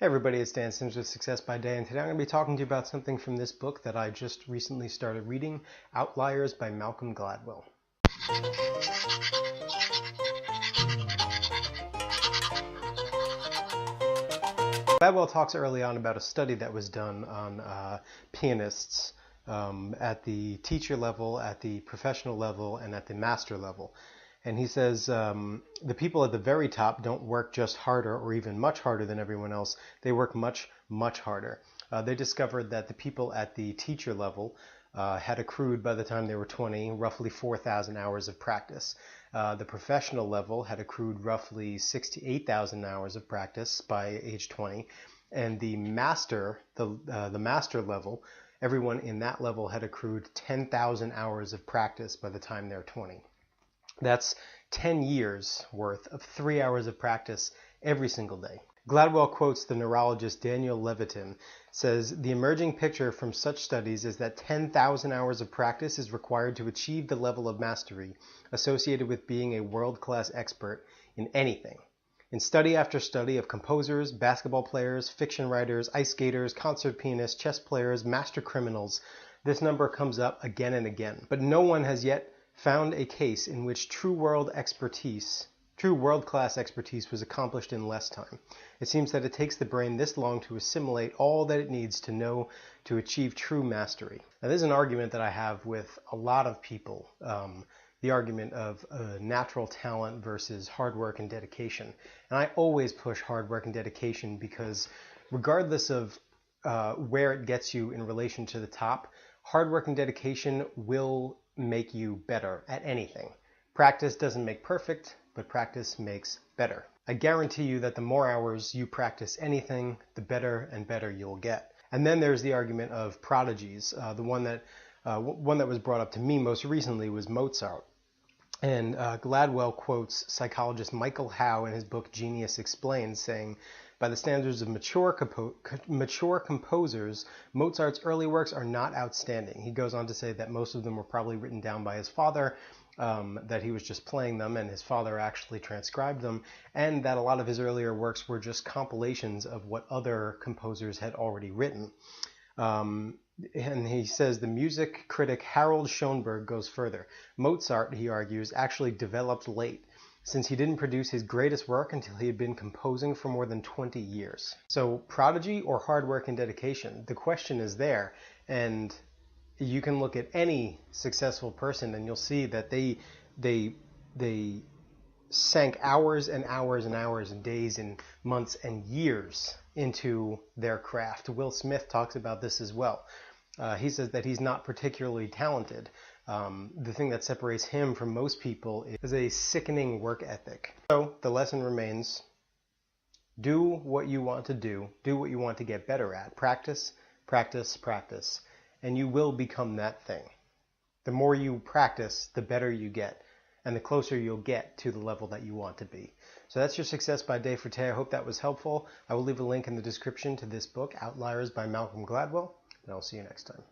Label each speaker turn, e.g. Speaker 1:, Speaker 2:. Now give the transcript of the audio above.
Speaker 1: Hey everybody, it's Dan Sims with Success by Day, and today I'm going to be talking to you about something from this book that I just recently started reading, Outliers by Malcolm Gladwell. Gladwell talks early on about a study that was done on pianists at the teacher level, at the professional level, and at the master level. And he says the people at the very top don't work just harder or even much harder than everyone else. They work much, much harder. They discovered that the people at the teacher level had accrued by the time they were 20 roughly 4,000 hours of practice. The professional level had accrued roughly 6,000 to 8,000 hours of practice by age 20. And the master level, everyone in that level had accrued 10,000 hours of practice by the time they're 20. That's 10 years worth of 3 hours of practice every single day. Gladwell quotes the neurologist Daniel Levitin, says, "The emerging picture from such studies is that 10,000 hours of practice is required to achieve the level of mastery associated with being a world-class expert in anything. In study after study of composers, basketball players, fiction writers, ice skaters, concert pianists, chess players, master criminals, this number comes up again and again. But no one has yet found a case in which true world-class expertise was accomplished in less time. It seems that it takes the brain this long to assimilate all that it needs to know to achieve true mastery." Now, this is an argument that I have with a lot of people, the argument of natural talent versus hard work and dedication. And I always push hard work and dedication because regardless of where it gets you in relation to the top, hard work and dedication will make you better at anything. Practice doesn't make perfect, but practice makes better. I guarantee you that the more hours you practice anything, the better and better you'll get. And then there's the argument of prodigies. The one that was brought up to me most recently was Mozart. And Gladwell quotes psychologist Michael Howe in his book Genius Explained, saying, "By the standards of mature composers, Mozart's early works are not outstanding." He goes on to say that most of them were probably written down by his father, that he was just playing them and his father actually transcribed them, and that a lot of his earlier works were just compilations of what other composers had already written. And he says the music critic Harold Schoenberg goes further. Mozart, he argues, actually developed late, since he didn't produce his greatest work until he had been composing for more than 20 years. So prodigy or hard work and dedication? The question is there, and you can look at any successful person and you'll see that they sank hours and hours and hours and days and months and years into their craft. Will Smith talks about this as well. He says that he's not particularly talented. The thing that separates him from most people is a sickening work ethic. So the lesson remains, do what you want to do what you want to get better at. Practice, practice, practice, and you will become that thing. The more you practice, the better you get, and the closer you'll get to the level that you want to be. So that's your Success by Day for today. I hope that was helpful. I will leave a link in the description to this book, Outliers by Malcolm Gladwell, and I'll see you next time.